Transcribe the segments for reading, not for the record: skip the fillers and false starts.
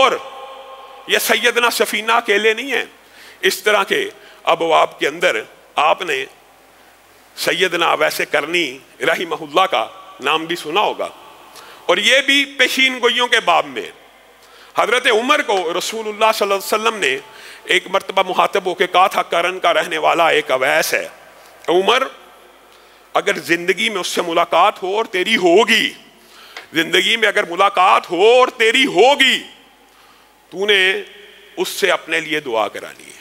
اور یہ سیدنا سفینہ اکیلے نہیں ہیں، اس طرح کے ابواب کے اندر آپ نے سیدنا اویس کرنی رحمہ اللہ کا نام بھی سنا ہوگا، اور یہ بھی پیشین گوئیوں کے باب میں۔ حضرت عمر کو رسول اللہ صلی اللہ علیہ وسلم نے ایک مرتبہ مخاطب ہو کے کہا تھا، کرن کا رہنے والا ایک اویس ہے، عمر اگر زندگی میں اس سے ملاقات ہو اور تیری ہوگی، زندگی میں اگر ملاقات ہو اور تیری ہوگی، تو نے اس سے اپنے لیے دعا کرانی ہے۔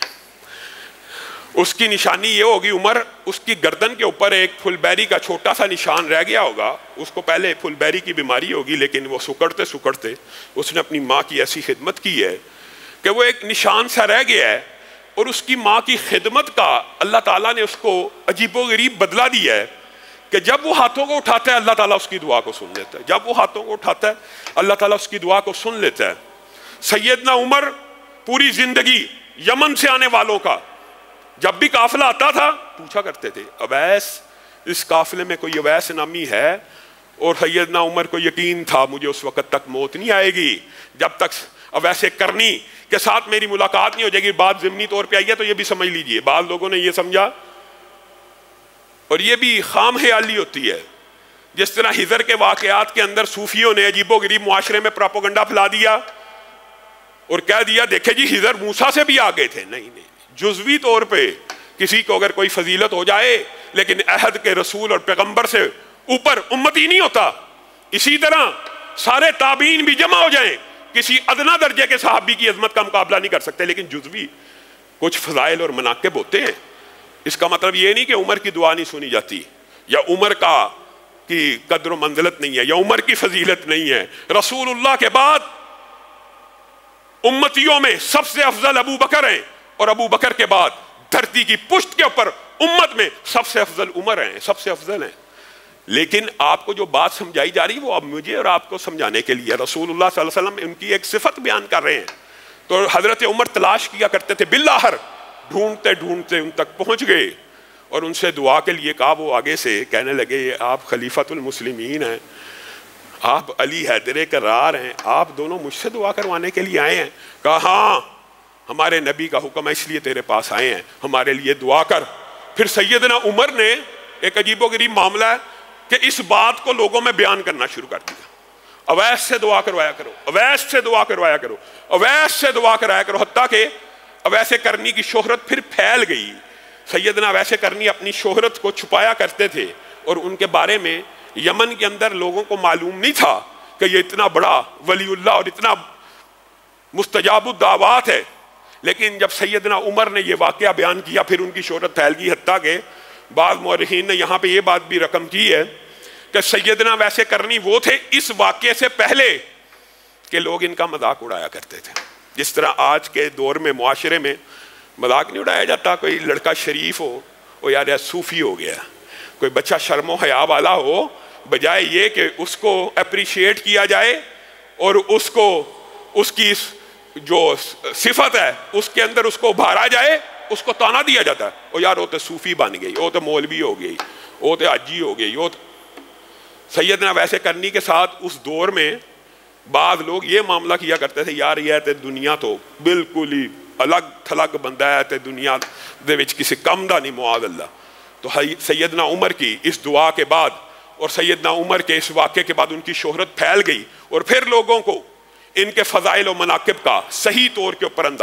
اس کی نشانی یہ ہوگی، عمر اس کی گردن کے اوپر ایک پھل بیری کا چھوٹا سا نشان رہ گیا ہوگا، اس کو پہلے پھل بیری کی بیماری ہوگی، لیکن وہ سکڑتے سکڑتے اس نے اپنی ماں کی ایسی خدمت کی ہے کہ وہ ایک نشان سا رہ گیا ہے، اور اس کی ماں کی خدمت کا اللہ تعالیٰ نے اس کو عجیب و غریب بدلہ دیا ہے کہ جب وہ ہاتھوں کو اٹھاتا ہے اللہ تعالیٰ اس کی دعا کو سن لیتا ہے، جب وہ ہاتھوں کو اٹھاتا ہے اللہ تعالیٰ اس کی دعا کو سن لیتا ہے۔ سیدنا عمر پوری زندگی یمن سے آنے والوں کا جب بھی قافلہ آتا تھا پوچھا کرتے تھے، اویس، اس قافلے میں کوئی اویس نامی ہے؟ اور سیدنا عمر کو یقین تھا مجھے اس وقت تک موت نہیں آئے گی جب تک اویس کرنی کے ساتھ میری ملاقات نہیں ہو جائے گی۔ بات ضمنی طور پہ آئی ہے تو یہ بھی سمجھ لیجئے، بعض لوگوں نے یہ سمجھا، اور یہ بھی خام خیالی ہوتی ہے، جس طرح ہجر کے واقعات کے اندر صوفیوں نے عجیب و غریب معاشرے میں پراپوگنڈا پھیلا دیا اور کہہ دیا دیکھیں جی ہجر موسیٰ سے بھی آگے تھے۔ نہیں نہیں، جزوی طور پہ کسی کو اگر کوئی فضیلت ہو جائے لیکن عہد کے رسول اور پیغمبر سے اوپر امتی نہیں ہوتا، اسی طرح سارے تابعین بھی جمع ہو جائیں کسی ادنا درجے کے صحابی کی عظمت کا مقابلہ نہیں کر سکتے، لیکن جزوی کچھ فضائل اور مناقب ہوتے ہیں۔ اس کا مطلب یہ نہیں کہ عمر کی دعا نہیں سنی جاتی، یا عمر کی قدر و منزلت نہیں ہے، یا عمر کی فضیلت نہیں ہے۔ رسول اللہ کے بعد امتیوں میں سب سے افضل ابو بکر ہیں، اور ابو بکر کے بعد دھرتی کی پشت کے اوپر امت میں سب سے افضل عمر ہیں، سب سے افضل ہیں۔ لیکن آپ کو جو بات سمجھائی جا رہی وہ اب مجھے اور آپ کو سمجھانے کے لیے رسول اللہ صلی اللہ علیہ وسلم ان کی ایک صفت بیان کر رہے ہیں۔ تو حضرت عمر تلاش کیا کرتے تھے بالآخر ڈھونڈتے ڈھونڈتے ان تک پہنچ گئے اور ان سے دعا کے لیے کہا۔ وہ آگے سے کہنے لگے آپ خلیفۃ المسلمین ہیں، آپ علی حیدر کرار ہیں، آپ دونوں مجھ سے دعا کروانے کے لیے آئے ہیں؟ کہا ہاں، ہمارے نبی کا حکم ہے اس لیے تیرے پاس آئے ہیں، ہمارے لیے دعا کر۔ پھر سیدنا عمر نے ایک عجیب و غریب معاملہ ہے کہ اس بات کو لوگوں میں بیان کرنا شروع کر دیا، اویس سے دعا کروایا کرو، اویس سے دعا کروایا کرو، اویس سے دعا کرایا کرو، حتیٰ کہ اویس کرنی کی شہرت پھر پھیل گئی۔ سیدنا اویس کرنی اپنی شہرت کو چھپایا کرتے تھے، اور ان کے بارے میں یمن کے اندر لوگوں کو معلوم نہیں تھا کہ یہ اتنا بڑا ولی اللہ اور اتنا مستجاب الدعوات ہے۔ لیکن جب سیدنا عمر نے یہ واقعہ بیان کیا پھر ان کی شہرت پھیل گئی، حتیٰ کہ بعض مورخین نے یہاں پہ یہ بات بھی رقم کی ہے کہ سیدنا اویس کرنی وہ تھے اس واقعے سے پہلے کہ لوگ ان کا مذاق اڑایا کرتے تھے۔ جس طرح آج کے دور میں معاشرے میں مذاق نہیں اڑایا جاتا، کوئی لڑکا شریف ہو وہ یار یہ صوفی ہو گیا، کوئی بچہ شرم و حیا والا ہو، بجائے یہ کہ اس کو اپریشیٹ کیا جائے اور اس کو اس کی جو صفت ہے اس کے اندر اس کو ابھارا جائے، اس کو تانا دیا جاتا ہے، او یار وہ تو صوفی بن گئی، وہ تو مولوی ہو گئی، وہ تو حاجی ہو گئی۔ وہ سیدنا اویس کرنی کے ساتھ اس دور میں بعض لوگ یہ معاملہ کیا کرتے تھے، یار یہ تے دنیا تو بالکل ہی الگ تھلگ بندہ ہے، تے دنیا دے وچ کسی کم دا نہیں، معاذ اللہ۔ تو سیدنا عمر کی اس دعا کے بعد اور سیدنا عمر کے اس واقعے کے بعد ان کی شہرت پھیل گئی، اور پھر لوگوں کو ان کے فضائل و مناقب کا صحیح طور کے اوپر اندازہ